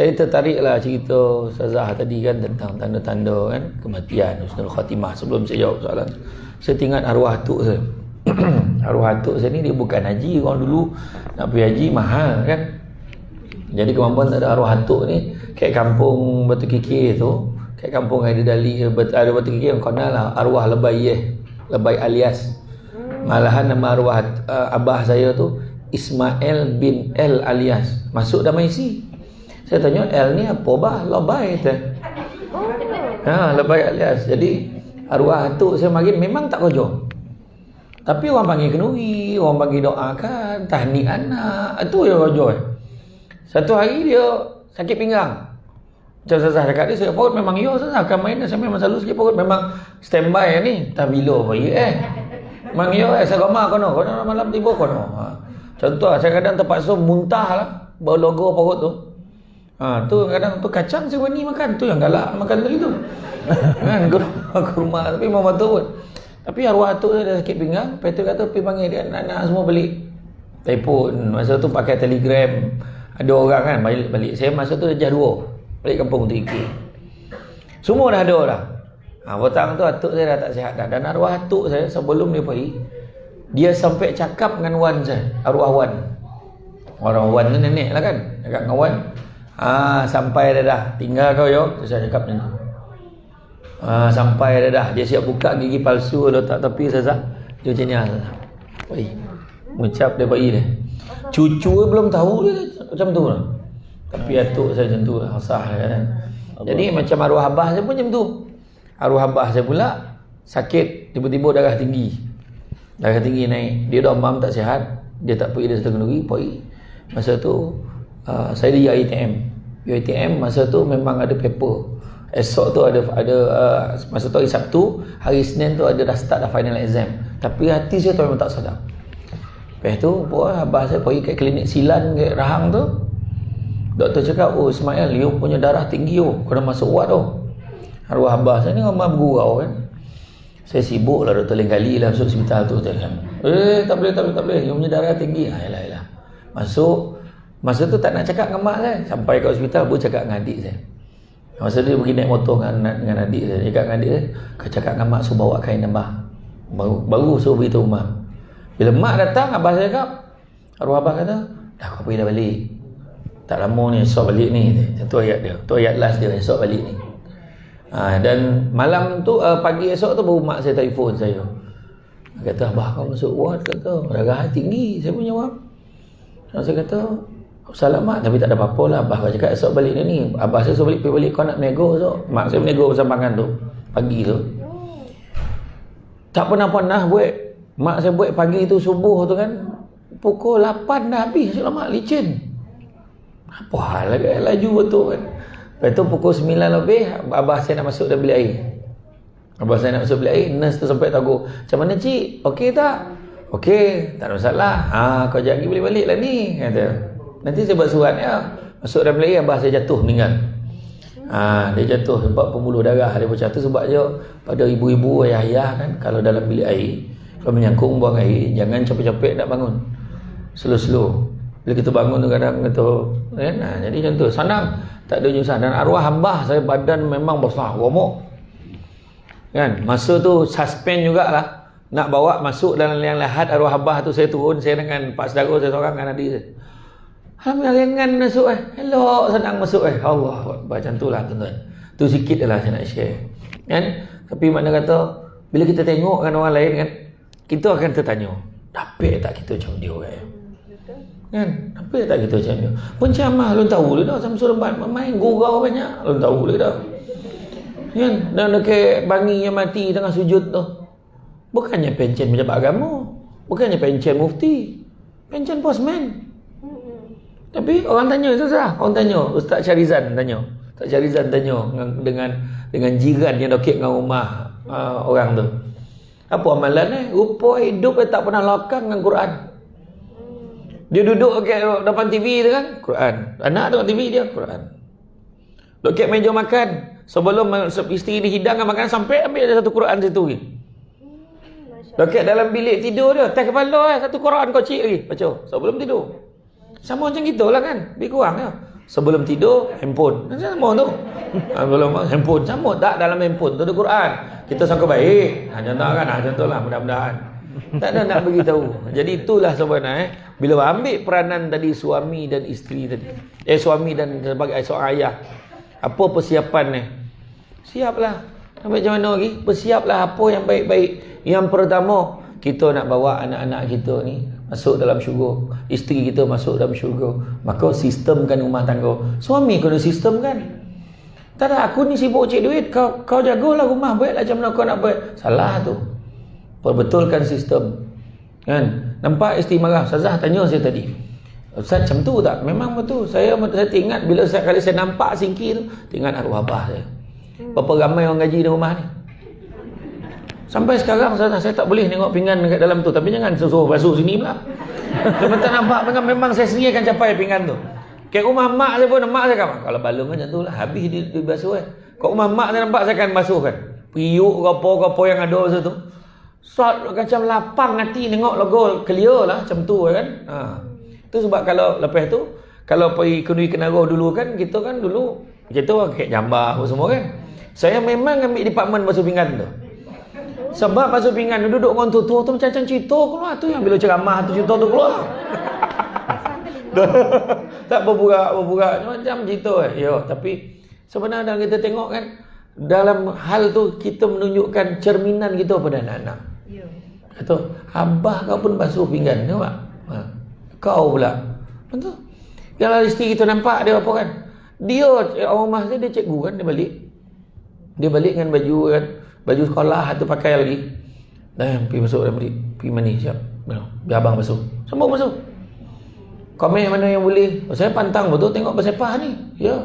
Saya tertariklah cerita Ustazah tadi kan tentang tanda-tanda kan kematian, husnul khatimah. Sebelum saya jawab soalan, saya teringat arwah atuk saya. Arwah atuk saya ni dia bukan haji. Orang dulu nak pergi haji mahal kan. Jadi kemampuan tak ada arwah atuk ni. Kayak kampung Batu Kikir tu, kayak kampung Haidardali ada Batu Kikir yang kenal lah arwah Lebay alias. Malahan nama arwah abah saya tu Ismail bin L alias. Masuk dalam isi. Saya tanya, L ni apa bah? Lebay tu. Lebay alias. Jadi arwah atuk saya makin memang tak kerja. Tapi orang panggil kenuri, orang panggil doakan, tahnik anak, itu yang kerja. Satu hari dia sakit pinggang. Macam Ustazah cakap dia, sakit perut memang ya Ustazah, akan main saya memang selalu sakit perut, memang standby ni. Tak bila apa ya memang ya saya ramah kono malam tiba kono. Contoh saya kadang terpaksa muntah lah, bawa logo perut tu. Tu kadang tu kacang saya berani makan, tu yang galak makan tu itu. Kan ke rumah tapi memang betul pun. Tapi arwah atuk saya dah sakit pinggang, lepas tu kata pergi panggil dia anak-anak semua balik. Telefon, masa tu pakai telegram. Ada orang kan balik. Saya masa tu dah jam 2 balik kampung tu Iki. Semua dah ada dah. Petang tu atuk saya dah tak sihat dah. Dan arwah atuk saya sebelum dia pergi, dia sampai cakap dengan wan saya, arwah wan. Orang wan tu nenek lah kan. Cakap dengan wan, sampai dah tinggal kau yo. Saya cakap macam tu. Sampai dah dia siap buka gigi palsu letak tepi Ustazah. Dia macam ni Ustazah. Oi. Mengucap dia pergi dia. Cucu belum tahu dia macam tu lah. Tapi atuk saya macam tu lah, sah kan. Jadi macam arwah abah saya pun macam tu. Arwah abah saya pula sakit, tiba-tiba darah tinggi. Darah tinggi naik. Dia demam tak sihat, dia tak pergi, dia setengah kenduri, pergi. Masa tu saya di ITM. ITM masa tu memang ada paper. Esok tu ada masa tu hari Sabtu, hari Senin tu ada dah start dah final exam. Tapi hati saya tu memang tak sedap. Lepas tu abah saya pergi kat klinik silan kat Rahang tu. Doktor cakap, oh Ismail, you punya darah tinggi kena masuk ward Arwah abah saya ni ramai bergurau kan. Saya sibuk lah doktor lain kali lah masuk hospital tu kan. Tak boleh, you punya darah tinggi. Yalah. Masuk, masa tu tak nak cakap dengan mak saya. Sampai kat hospital baru cakap dengan adik saya. Masa dia pergi naik motor dengan adik saya. Cakap dengan adik saya, kau cakap dengan mak suruh bawa kain abah. Baru suruh beritahu mak. Bila mak datang, abah saya cakap, arwah abah kata, dah kau pergi dah balik. Tak lama ni, esok balik ni. Itu ayat dia. Itu ayat last dia, esok balik ni. Dan malam tu, pagi esok tu baru mak saya telefon saya. Kata, abah kau masuk ward, kata, darah tinggi. Saya punya jawab. Saya kata, selamat, tapi tak ada apa-apa lah. Abah kau cakap esok balik ni. Abah saya suruh pergi balik, kau nak menego esok. Mak saya menego bersama tu, pagi tu. Tak pernah buat. Mak saya buat pagi tu subuh tu kan, pukul 8 dah habis. Selamat, licin. Apa hal lagi, laju betul kan. Lepas tu pukul 9 lebih, abah saya nak masuk dalam bilik air. Abah saya nak masuk bilik air, nurse tu sampai tahu, macam mana cik, okey tak? Okey, tak ada masalah. Kau jangan pergi balik lah ni, kata. Nanti saya buat surat ya. Masuk dalam bilik air, abah saya jatuh meninggal. Dia jatuh sebab pembuluh darah dia pecah. Tu sebab je pada ibu-ibu, ayah-ayah kan, kalau dalam bilik air, kalau menyangkung buang air, jangan capek-capek nak bangun. Slow-slow. Bila kita bangun tu kadang kata kan? Jadi macam tu, senang, tak ada nyusah. Dan arwah abah saya badan memang besar, gemuk kan. Masa tu suspend jugalah, nak bawa masuk dalam yang lahat arwah abah tu. Saya turun, saya dengan pak saudara saya seorang dengan adik saya. Alhamdulillah ringan masuk elok, senang masuk Allah. Macam tu lah tuan-tuan. Tu sikit lah saya nak share kan. Tapi mana kata bila kita tengok kan orang lain kan, kita akan tertanya, dapat tak kita macam dia kan? Dapat tak kita macam dia? Pencamah lu tahu dah Samsul Lembat main gurau banyak, lu tahu dah kan. Dan dekat bangi yang mati tengah sujud tu, bukannya pencen pejabat agama, bukannya pencen mufti, pencen postman. Tapi orang tanya tu sah, orang tanya Ustaz Syarizan tanya, Ustaz Syarizan tanya dengan jiran yang dekat dengan rumah orang tu, apa amalan rupa hidup dia tak pernah lokang dengan Quran. Dia duduk kat depan TV tu kan, Quran. Anak tengok TV dia, Quran. Duduk kat meja makan, sebelum isteri dihidangkan makan, sampai ambil ada satu Quran situ lagi. Duduk dalam bilik tidur dia, atas kepala satu Quran kecil lagi baca sebelum tidur. Sama macam kita lah kan, lebih kurang ya. Sebelum tidur, handphone. Sama tu. Belum handphone. Sama tak dalam handphone tu ada Quran. Kita sangka baik. Contohlah mudah-mudahan. Tak ada nak beritahu. Jadi itulah sebenarnya bila ambil peranan tadi suami dan isteri tadi. Suami dan sebagai seorang ayah. Apa persiapan ni? Siaplah. Macam mana lagi? Persiaplah apa yang baik-baik. Yang pertama, kita nak bawa anak-anak kita ni masuk dalam syurga, isteri kita masuk dalam syurga, maka sistemkan rumah tangga. Suami kena sistemkan. Tak ada, aku ni sibuk cek duit, kau jagalah rumah, baiklah macam mana kau nak buat. Salah tu. Perbetulkan sistem. Kan? Nampak isteri marah. Ustazah tanya saya tadi, Ustaz macam tu tak? Memang betul. Saya ingat bila kali saya nampak singkir tu, ingat arwah abah saya. Berapa ramai orang gaji di rumah ni. Sampai sekarang saya tak boleh tengok pinggan dekat dalam tu. Tapi jangan suruh basuh sini pula. Sebentar nampak pinggan, memang saya sendiri akan capai pinggan tu. Kat rumah mak saya pun, mak saya kan, kalau balung macam tu lah, habis dia basuh kan. Kat rumah mak saya nampak saya akan basuh kan. Periuk ke apa yang ada masa tu. Sot macam lapang hati tengok logo clear lah macam tu kan. Itu sebab kalau lepas tu, kalau pergi kenduri kenara dulu kan, kita kayak jambar apa semua kan. Saya memang ambil department basuh pinggan tu. Sebab basuh pinggan duduk orang tua tu macam cerita keluar tu, yang bila ceramah tu cerita tu keluar. Tak berburak macam cerita ya, tapi sebenarnya kita tengok kan, dalam hal tu kita menunjukkan cerminan kita pada anak-anak. Ya. Kata, abah kau pun basuh pinggan, nampak? Kau pula. Betul. Kalau isteri kita nampak dia apa kan? Dia orang rumah dia cikgu kan, dia balik dengan baju kan, baju sekolah tu pakai lagi. Dan pergi masuk dalam bilik, pergi mandi siap. Biar abang basuh. Sambung basuh. Komen mana yang boleh. Saya pantang betul tengok bersepah ni. Ya.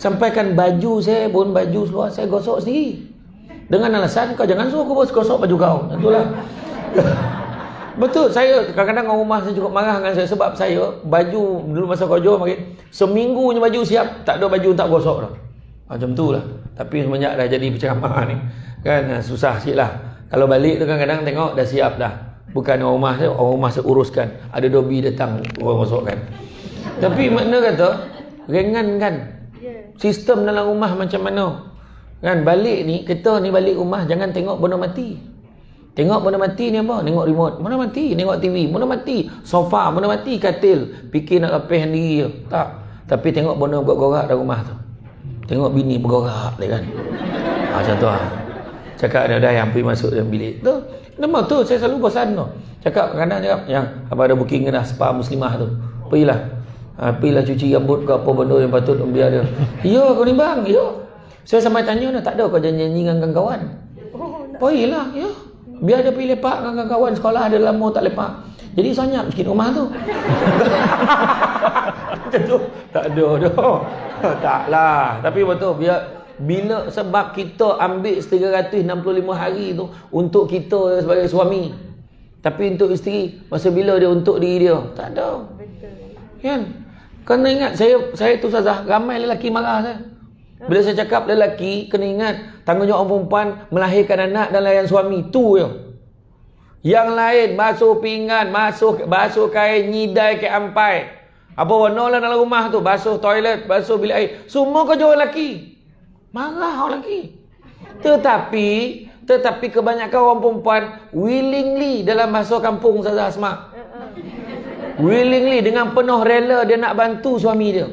Sampaikan baju saya pun, baju seluar saya gosok sendiri. Dengan alasan kau jangan suruh aku gosok baju kau. Itulah. Betul, saya kadang-kadang orang rumah saya cukup marah dengan saya sebab saya baju dulu masa kerja makin seminggunya baju siap, tak ada baju tak gosok dah. Macam tu lah. Tapi semenjak dah jadi penceramah ni kan susah sikit lah. Kalau balik tu kadang-kadang tengok dah siap dah. Bukan orang rumah saya uruskan. Ada dobi datang orang gosokkan. Tapi makna kata ringankan sistem dalam rumah macam mana. Kan balik ni, kita ni balik rumah jangan tengok benda mati. Tengok benda mati ni apa? Tengok remote, benda mati. Tengok TV, benda mati. Sofa, benda mati. Katil, fikir nak lepih sendiri je. Tak. Tapi tengok benda bergerak dalam rumah tu. Tengok bini bergerak dia kan. Macam tu lah. Cakap ada yang pergi masuk dalam bilik tu. Nama tu saya selalu bosan tu. Cakap kadang-kadang cakap yang apa ada booking kena spa muslimah tu. Pergilah cuci rambut ke apa benda yang patut biar dia. Ya kau ni bang, ya. Saya sampai tanya dah, tak ada kau janji dengan kawan. Pergilah, ya. Biar dia pergi lepak dengan kawan, sekolah ada lama tak lepak. Jadi senyap sikit rumah tu. Tak ada dah. Taklah. Tapi betul bila sebab kita ambil 365 hari tu untuk kita sebagai suami. Tapi untuk isteri, masa bila dia untuk diri dia? Tak ada. Betul. Kan? Kena ingat saya tu Ustazah, ramai lelaki marah saya. Bila saya cakap lelaki, kena ingat tanggungjawab perempuan melahirkan anak dan layan suami tu je. Yang lain basuh pinggan, basuh kain, nyidai ke ampai. Apa warna lah dalam rumah tu, basuh toilet, basuh bilik air. Semua kerja lelaki. Marah orang lelaki. Tetapi kebanyakan orang perempuan willingly dalam bahasa kampung Ustazah Asma. Willingly dengan penuh rela dia nak bantu suami dia.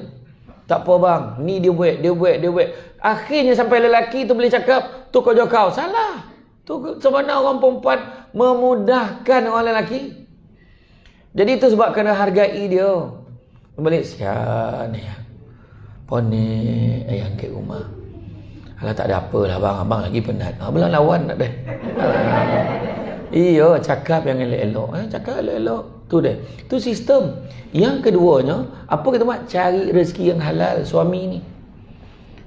Tak apa bang, ni dia buat. Akhirnya sampai lelaki tu boleh cakap, tu kerja kau. Salah. Tu sebenarnya orang perempuan memudahkan orang lelaki. Jadi itu sebab kena hargai dia. Balik sian ya. Poni ayang ke rumah. Alah tak ada apalah bang, abang lagi penat. Belah lawan tak deh. Iya, cakap yang elok-elok. Cakap elok-elok. Tu deh. Tu sistem. Yang keduanya, apa kita buat? Cari rezeki yang halal suami ni.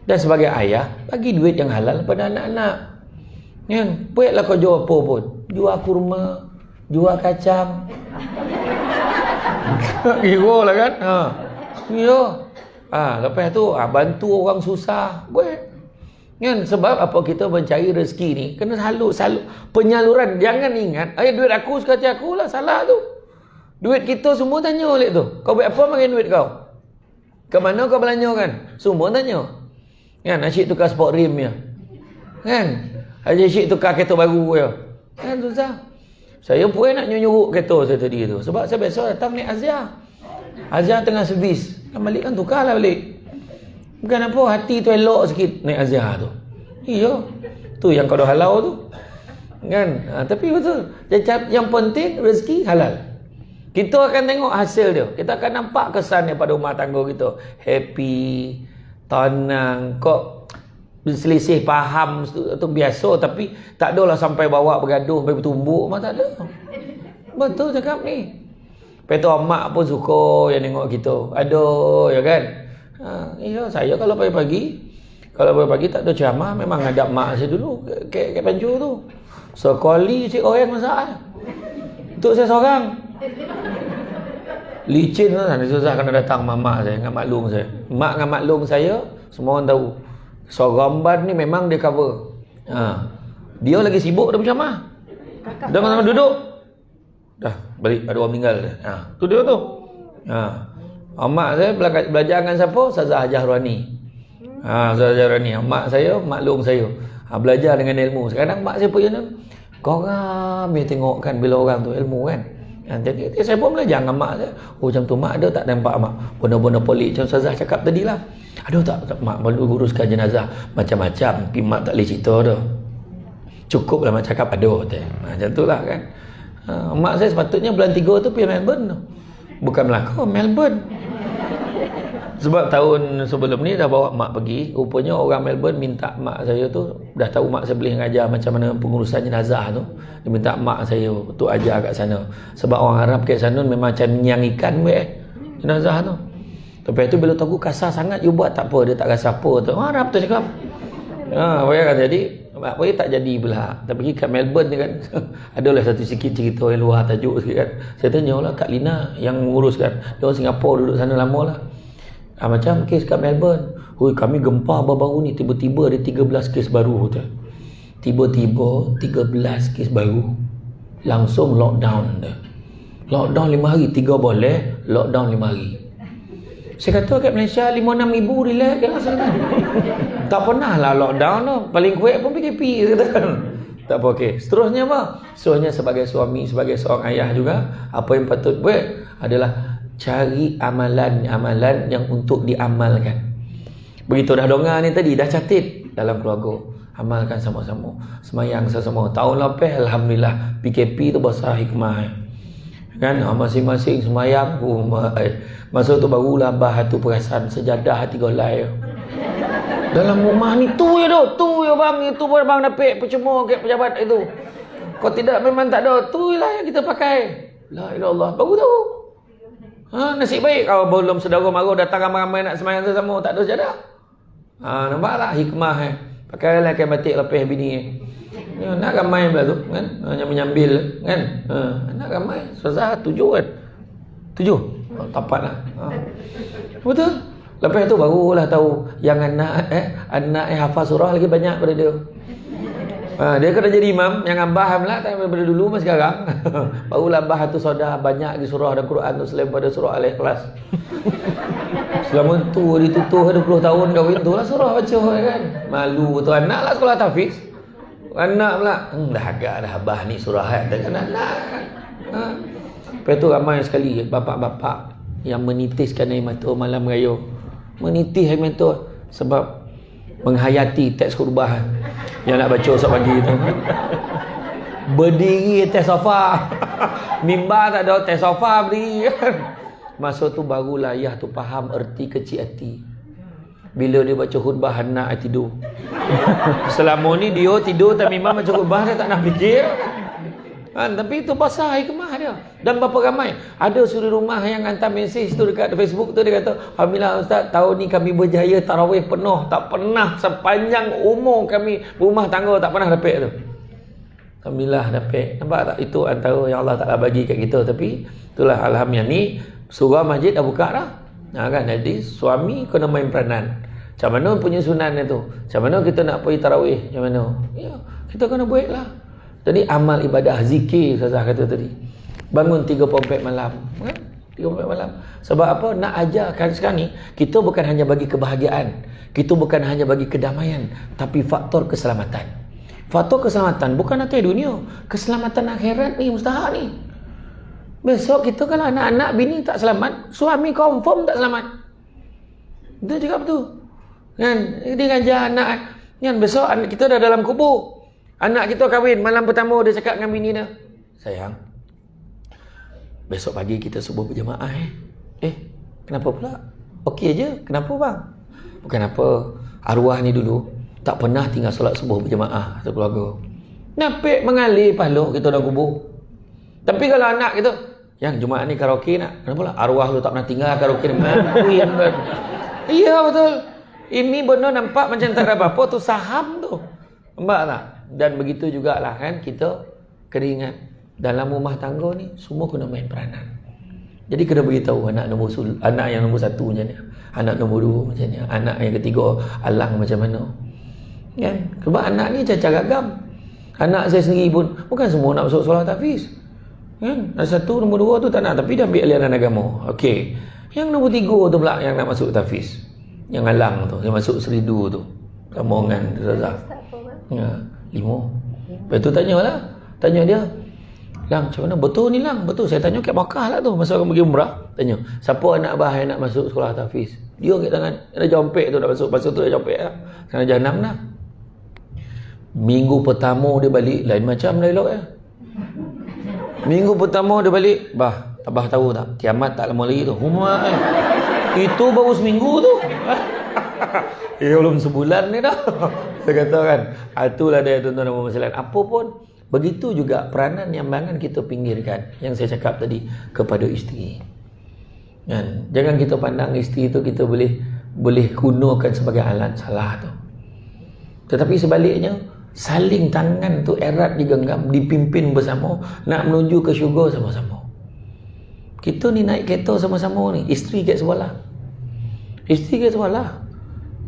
Dan sebagai ayah, bagi duit yang halal pada anak-anak. Kan? Buatlah kau jual apa pun. Jual kurma, jual kacang. Kira lah kan? Ya. Lepas tu, bantu orang susah. Buat. Kan? Sebab apa kita mencari rezeki ni, kena selalu penyaluran. Jangan ingat, duit aku suka hati aku lah. Salah tu. Duit kita semua tanya oleh tu. Kau buat apa makan duit kau? Ke mana kau belanja kan? Semua tanya. Kan, asyik tukar sport rim ya. Kan? Asyik tukar kereta baru ya. Kan, susah. Saya pun nak nyuruh kereta saya tadi tu. Sebab saya biasa datang naik Azia. Azia tengah servis. Kan balik kan tukarlah balik. Bukan apa, hati tu elok sikit naik Azia tu. Iya. Tu yang kau dah halau tu. Kan? Tapi betul. Yang penting rezeki halal. Kita akan tengok hasil dia. Kita akan nampak kesan daripada rumah tangga kita. Happy, tenang. Kok berselisih faham tu biasa, tapi tak adalah sampai bawa bergaduh, sampai bertumbuk. Tak ada. Betul cakap ni. Lepas tu mak pun suka yang tengok kita. Aduh, ya kan? Iya, saya kalau pagi-pagi tak ada ceramah, memang hadap mak saya dulu kat Pancur tu. Sekali cik orang masak. Untuk saya seorang. Licin lah, susah kena datang mak saya dengan maklum saya. Mak dengan maklum saya, semua orang tahu. Soramban ni memang dia cover. Dia lagi sibuk dah berceramah. Dah sama duduk. Dah balik ada orang meninggal. Tu dia tu. Mak saya belajar dengan siapa? Ustazah Hajah Ruhani. Ustazah Hajah Ruhani. Mak saya maklum saya. Belajar dengan ilmu. Sekarang mak saya punya ni, korang dia tengok kan bila orang tu ilmu kan. Jadi saya pun belajar dengan mak saya. Oh macam tu mak ada tak nampak mak benda-benda pelik macam Ustazah cakap tadi lah. Ada tak mak perlu uruskan jenazah macam-macam. Tapi mak tak boleh cerita dah. Cukup lah mak cakap ada. Macam tu lah kan. Mak saya sepatutnya bulan 3 tu pergi Melbourne tu. Bukan Melaka, Melbourne. Sebab tahun sebelum ni dah bawa mak pergi. Rupanya orang Melbourne minta mak saya tu, dah tahu mak saya boleh mengajar macam mana pengurusan jenazah tu. Dia minta mak saya untuk ajar kat sana. Sebab orang Arab kat sana memang macam nyang ikan jenazah tu. Lepas tu bila tahu kasar sangat, you buat tak apa, dia tak rasa apa tu. Orang Arab tu cakap. Bayangkan jadi, apa dia tak jadi pula. Tapi pergi kat Melbourne ni kan, adalah satu sikit cerita yang luar tajuk sikit kan. Saya tanya lah Kak Lina yang menguruskan. Dia orang Singapura duduk sana lama lah. Macam kes kat Melbourne. Kami gempa baru-baru ni, tiba-tiba ada 13 kes baru. Tiba-tiba 13 kes baru. Langsung lockdown dia. Lockdown 5 hari, 3 boleh, lockdown 5 hari. Saya kata kat Malaysia 5-6 ribu relax kan sana. Tak pernah lah lockdown tu. Paling kuat pun PKP kata. Tak apa, okey. Seterusnya apa? Seterusnya sebagai suami, sebagai seorang ayah juga, apa yang patut buat adalah cari amalan-amalan yang untuk diamalkan. Begitu dah dongar ni tadi, dah catat dalam keluarga. Amalkan sama-sama. Semayang sama-sama. Tahun lepas alhamdulillah PKP tu besar hikmah. Kan masing-masing semayang. Masa tu barulah bah tu perasan sejadah 3 helai. Dalam rumah ni tu ya bang, itu pun bang dapat percuma kat pejabat itu. Kalau tidak memang tak ada, tu lah yang kita pakai. La ilaha illallah. Baru tahu. Nasib baik kalau belum saudara mara datang ramai-ramai nak semayang sama, tak ada sejadah. Nampaklah hikmah pakailah kain batik lepas bini. Nak ramai pula tu kan, hanya menyambil kan. Nak ramai susah 7 kan. 7. Tapat lah. Betul. Lepas tu barulah tahu yang anak hafal surah lagi banyak pada dia. Dia kena jadi imam yang abah pula tak daripada dulu mas sekarang. Barulah abah tu sudah banyak di surah dan Quran tu selain pada surah Al-Ikhlas. Selama tu ditutuh 20 tahun kahwin tu lah surah baca kan. Malu tu anak lah sekolah tahfiz. Anak pula dah agak dah abah ni surah dengan anak. Lepas tu ramai sekali bapak-bapak yang menitiskan air mata malam raya. Menitis air mata sebab menghayati teks khutbah yang nak baca esok pagi tu. Berdiri atas sofa. Mimbar tak ada, atas sofa berdiri kan. Masa tu barulah ayah tu faham erti kecil hati. Bila dia baca khutbah anak tidur. Selama ni dia tidur tak memang baca khutbah dia tak nak fikir. Tapi itu basah hikmah dia. Dan berapa ramai ada suri rumah yang hantar mesej tu dekat Facebook tu, dia kata, alhamdulillah Ustaz, tahun ni kami berjaya tarawih penuh. Tak pernah sepanjang umur kami rumah tangga tak pernah dapat tu. Alhamdulillah dapat. Nampak tak? Itu antara yang Allah Ta'ala bagi kat kita. Tapi itulah alhamdulillah ni surah masjid dah buka dah. Kan? Jadi suami kena main peranan. Macam mana punya sunan itu? Macam mana kita nak pergi tarawih? Macam mana? Ya, kita kena buat lah. Jadi amal ibadah zikir Ustazah kata tadi. Bangun 3/4 malam kan? 3-4 malam. Sebab apa? Nak ajarkan sekarang ni, kita bukan hanya bagi kebahagiaan, kita bukan hanya bagi kedamaian, tapi faktor keselamatan. Faktor keselamatan bukan atas dunia, keselamatan akhirat ni mustahak ni. Besok kita kalau anak-anak bini tak selamat, suami confirm tak selamat. Dia cakap betul. Kan? Dia ngajar anak kan, besok kita dah dalam kubur. Anak kita kahwin, malam pertama dia cakap dengan bini dia, sayang, besok pagi kita subuh berjemaah kenapa pula? Okey je, kenapa bang? Bukan apa, arwah ni dulu tak pernah tinggal solat subuh berjemaah satu keluarga. Napik mengalir pahala kita dalam kubur. Tapi kalau anak kita, yang Jumaat ni karaoke nak, kenapa pula? Arwah tu tak pernah tinggal karaoke ni. Iya betul. Ini benar nampak macam tak ada apa-apa tu, saham tu. Nampak tak? Dan begitu jugalah kan, kita kena ingat dalam rumah tangga ni semua kena main peranan. Jadi kena beritahu anak yang nombor 1 macam ni, anak nombor 2 macam ni, anak yang ketiga alang macam mana. Kan? Sebab anak ni cacar gagam. Anak saya sendiri pun bukan semua nak masuk solat tahfiz. Kan? Ada 1, nombor 2 tu tak nak, tapi dah ambil aliran agama. Okey. Yang nombor 3 tu pula yang nak masuk tahfiz. Yang alang tu, yang masuk seridu tu. Sama dengan Razak. Ya, 5. Lepas tu tanya dia, Lang, macam mana? Betul ni Lang? Betul. Saya tanya kat Makkah lah tu, masa orang pergi umrah. Tanya, siapa anak abah yang nak masuk sekolah tahfiz? Dia angkat tangan. Dia jompek tu nak masuk. Masa tu dia jompek lah. Kerana jahanam lah. Minggu pertama dia balik, lain macam dah elok ya. Minggu pertama dia balik, abah tahu tak? Kiamat tak lama lagi tu. Itu baru seminggu tu. Belum sebulan ni dah. Saya kata kan, itulah dia tuan-tuan dan puan-puan sekalian. Apa pun, begitu juga peranan yang jangan kita pinggirkan. Yang saya cakap tadi, kepada isteri. Kan? Jangan kita pandang isteri tu kita boleh gunakan sebagai alat salah tu. Tetapi sebaliknya, saling tangan tu erat digenggam, dipimpin bersama, nak menuju ke syurga sama-sama. Kita ni naik kereta sama-sama ni, isteri kat sebelah. Isteri kat sebelah.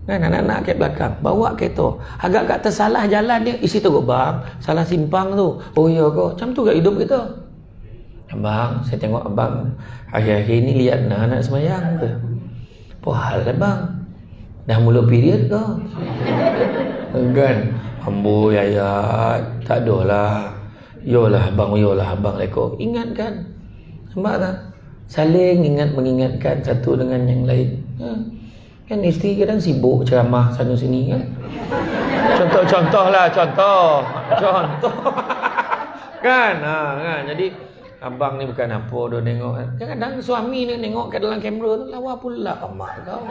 Kan, anak-anak kat belakang, bawa kereta. Agak kat tersalah jalan dia, isi teruk, bang, salah simpang tu. Oh ya ke? Macam tu kat hidup kita. Abang, saya tengok abang akhir-akhir ni lihat anak semayang ke? Apa hal lah bang? Dah mula period ke? Kan? Amboi ayat, tak ada lah. Yolah abang leko. Ingatkan. Nampak tak? Saling mengingatkan satu dengan yang lain. Kan isteri kadang sibuk ceramah sana sini kan. Contoh. Kan? Kan? Jadi abang ni bukan apa dia tengok. Kadang suami ni tengok kat dalam kamera tu, lawa pula mak kau.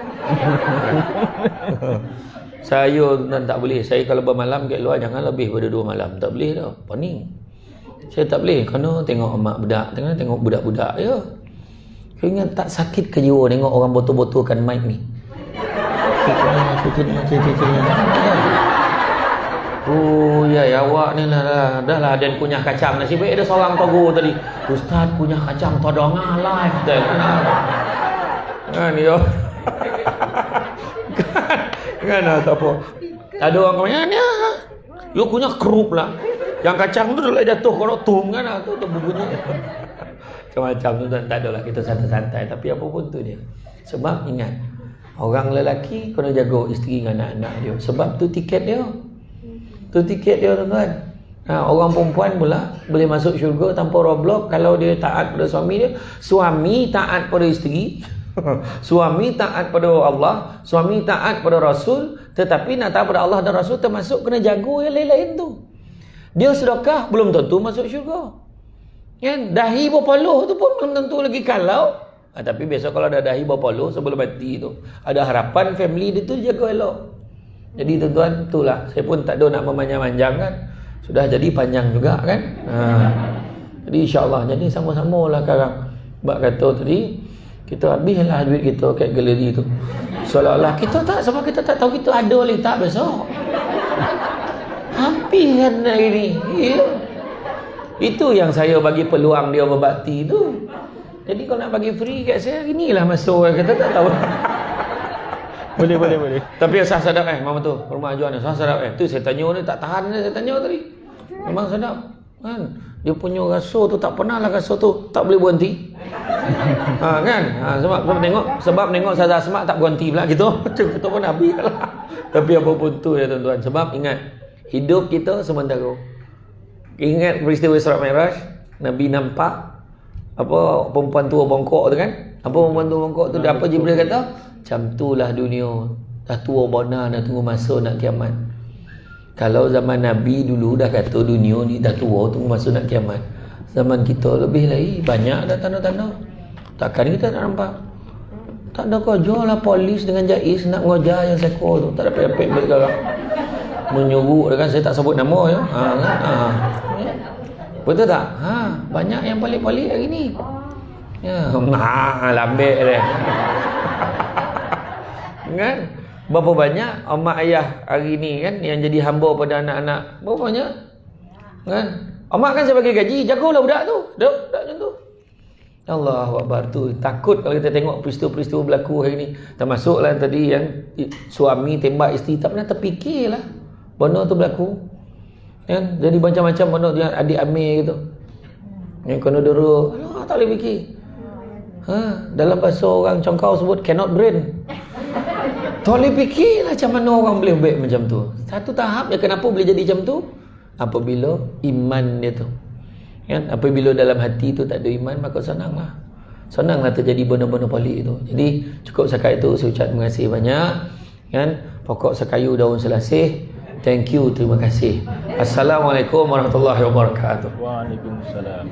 Saya tak boleh. Saya kalau bermalam kat luar jangan lebih pada 2 malam. Tak boleh dah. Pening. Saya tak boleh. Kerana tengok mak budak, tengok budak-budak ya. Saya ingat tak sakit ke jiwa tengok orang botol-botolkan mic ni. Oh ya awak ni lah dah lah dan kunyah kacang nasib baik ada seorang togo tadi. Ustaz kunyah kacang todongah live dah. Kan yo. Kan tak apa. Ada orang komen ni. Yo kunyah kerup lah. Yang kacang tu dah jatuh kalau tum kan tu bunyi. Macam tu tak ada lah, kita santai-santai, tapi apa pun tu dia. Sebab ingat, orang lelaki kena jaga isteri dengan anak-anak dia. Sebab tu tiket dia. Tu tiket dia tuan-tuan. Orang perempuan pula boleh masuk syurga tanpa roadblock kalau dia taat pada suami dia. Suami taat pada isteri. Suami taat pada Allah, suami taat pada Rasul. Tetapi nak taat pada Allah dan Rasul termasuk kena jaga yang lain-lain tu. Dia sedekah belum tentu masuk syurga. Kan? Dahi berpeluh tu pun belum tentu lagi kalau. Tapi biasa kalau ada dahi berpeluh sebelum mati tu, ada harapan family dia tu jaga elok. Jadi tuan-tuan, itulah. Saya pun tak ada nak memanjang-manjang kan. Sudah jadi panjang juga kan. Jadi insyaAllah, jadi sama-sama lah sekarang. Sebab kata tadi, kita habislah duit kita kat galeri tu. Seolah-olah kita tak, sebab kita tak tahu kita ada oleh tak besok. Habis kan hari ni. Ya. Itu yang saya bagi peluang dia berbakti tu. Jadi kalau nak bagi free kat saya, inilah masuk. Kita tak tahu. Boleh. Tapi sah sadap mama tu, rumah ajuan sah sadap tu saya tanya dia, tak tahan dia, saya tanya tadi. Memang sedap. Kan? Dia punya rasa tu tak pernah lah rasa tu tak boleh berhenti. Kan? Sebab tengok Ustazah Asma tak berhenti pula gitu. Kita pun Nabi lah. Tapi apapun tu ya tuan-tuan. Sebab ingat, hidup kita sementara. Ingat peristiwa Isra Mi'raj, Nabi nampak apa perempuan tua bongkok tu kan? Apa perempuan tua bongkok tu? Apa Jibril kata? Macam itulah dunia. Dah tua bona, dah tunggu masa nak kiamat. Kalau zaman Nabi dulu dah kata dunia ni dah tua, tunggu masa nak kiamat. Zaman kita lebih lagi, banyak dah tanda-tanda. Takkan kita nak nampak? Tak ada kerja lah polis dengan jais nak ngojar yang seko tu. Tak ada pepek balik sekarang. Menyuruh dia kan, saya tak sebut nama ya. Betul tak? Banyak yang pelik-pelik hari ni. Ya, lambek dia. Kan? Berapa banyak mak ayah hari ni kan yang jadi hamba pada anak-anak? Berapa banyak? Kan? Mak kan saya bagi gaji, jagalah budak tu. Budak macam tu. Allahu Akbar tu. Takut kalau kita tengok peristiwa-peristiwa berlaku hari ni. Termasuklah tadi yang suami tembak isteri, tak pernah terfikirlah benda tu berlaku. Kan? Jadi macam-macam benda tu yang adik Amir gitu. Yang kena dera, alah tak boleh fikir. Dalam bahasa orang congkau sebut cannot brain. Tak boleh fikirlah macam mana orang boleh baik macam tu. Satu tahap ya, kenapa boleh jadi macam tu? Apabila iman dia tu. Kan? Apabila dalam hati tu tak ada iman, maka senanglah terjadi benda-benda pelik tu. Jadi cukup setakat itu, saya ucap terima kasih banyak. Kan? Pokok sekayu daun selasih. Thank you, terima kasih. Assalamualaikum warahmatullahi wabarakatuh. Waalaikumsalam.